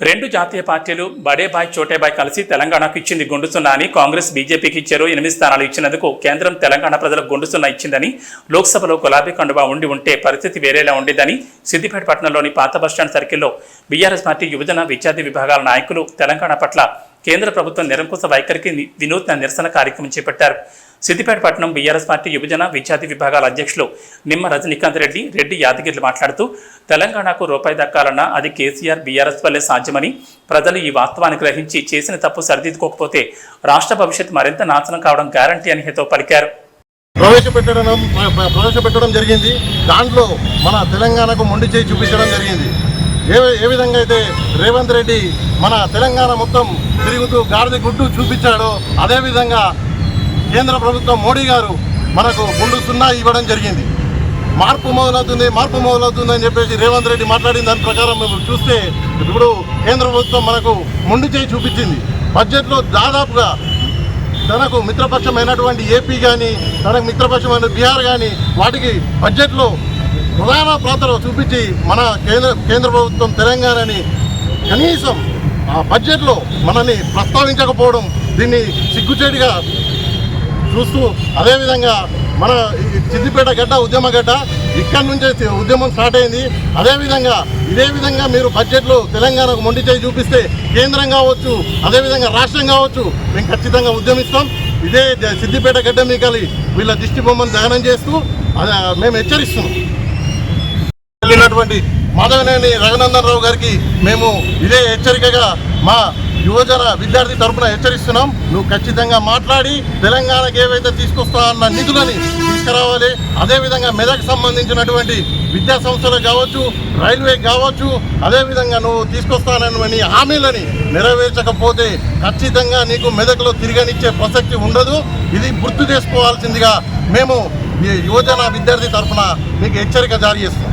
రెండు జాతీయ పార్టీలు బడేబాయ్ చోటేబాయ్ కలిసి తెలంగాణకు ఇచ్చింది గుండు సున్నా అని కాంగ్రెస్ బీజేపీకి ఇచ్చారు. 8 స్థానాలు ఇచ్చినందుకు కేంద్రం తెలంగాణ ప్రజలకు గుండు సున్నా ఇచ్చిందని, లోక్సభలో గులాబీ కండువా ఉంటే పరిస్థితి వేరేలా ఉండేదని సిద్దిపేట పట్టణంలోని పాత బస్టాండ్ సర్కిల్లో బీఆర్ఎస్ పార్టీ యువజన విద్యార్థి విభాగాల నాయకులు తెలంగాణ పట్ల కేంద్ర ప్రభుత్వం నిరంకుశ వైఖరికి వినూత్న నిరసన కార్యక్రమం చేపట్టారు. సిద్దిపేట పట్టణం బీఆర్ఎస్ పార్టీ యువజన విద్యార్థి విభాగాల అధ్యక్షులు నిమ్మ రజనీకాంత్ రెడ్డి యాదగిరిలు మాట్లాడుతూ తెలంగాణకు రూపాయి దక్కాలన్నా అది కేసీఆర్ బీఆర్ఎస్ వల్లే సాధ్యమని, ప్రజలు ఈ వాస్తవాన్ని గ్రహించి చేసిన తప్పు సరిదిద్దుకోకపోతే రాష్ట్ర భవిష్యత్తు మరింత నాశనం కావడం గ్యారంటీ అని హితవు పలికారు. ప్రవేశపెట్టడం జరిగింది. దాంట్లో మన తెలంగాణకు మొండి చేయి చూపించడం జరిగింది. ఏ విధంగా అయితే రేవంత్ రెడ్డి మన తెలంగాణ మొత్తం తిరుగుతూ గాడిద గుడ్డు చూపించాడో అదేవిధంగా కేంద్ర ప్రభుత్వం మోడీ గారు మనకు గుండు సున్నా ఇవ్వడం జరిగింది. మార్పు మొదలవుతుంది అని చెప్పేసి రేవంత్ రెడ్డి మాట్లాడిన దాని ప్రకారం మేము చూస్తే ఇప్పుడు కేంద్ర ప్రభుత్వం మనకు మొండి చేయి చూపించింది. బడ్జెట్లో దాదాపుగా తనకు మిత్రపక్షమైనటువంటి ఏపీ కానీ, తనకు మిత్రపక్షమైన బీహార్ కానీ వాటికి బడ్జెట్లో ప్రధాన పాత్ర చూపించి మన కేంద్ర ప్రభుత్వం తెలంగాణని కనీసం ఆ బడ్జెట్లో మనల్ని ప్రస్తావించకపోవడం దీన్ని సిగ్గుచేటుగా చూస్తూ, అదేవిధంగా మన సిద్దిపేట గడ్డ ఉద్యమ గడ్డ ఇక్కడి నుంచే ఉద్యమం స్టార్ట్ అయింది. ఇదే విధంగా మీరు బడ్జెట్లో తెలంగాణకు మొండి చేయి చూపిస్తే కేంద్రం కావచ్చు, అదేవిధంగా రాష్ట్రం కావచ్చు, మేము ఖచ్చితంగా ఉద్యమిస్తాం. ఇదే సిద్దిపేట గడ్డ మీకలి వీళ్ళ దిష్టి బొమ్మను దహనం చేస్తూ మేము హెచ్చరిస్తున్నాం. వెళ్ళినటువంటి మాధవనేని రఘునందన్ రావు గారికి మేము ఇదే హెచ్చరికగా మా యువజన విద్యార్థి తరఫున హెచ్చరిస్తున్నాం. నువ్వు ఖచ్చితంగా మాట్లాడి తెలంగాణకు ఏవైతే తీసుకొస్తావన్న నిధులని తీసుకురావాలి. అదేవిధంగా మెదక్ సంబంధించినటువంటి విద్యా సంస్థలకు కావచ్చు, రైల్వేకి కావచ్చు, అదేవిధంగా నువ్వు తీసుకొస్తానని హామీలని నెరవేర్చకపోతే ఖచ్చితంగా నీకు మెదక్లో తిరగనిచ్చే ప్రసక్తి ఉండదు. ఇది గుర్తు చేసుకోవాల్సిందిగా మేము యువజన విద్యార్థి తరఫున మీకు హెచ్చరిక జారీ చేస్తాం.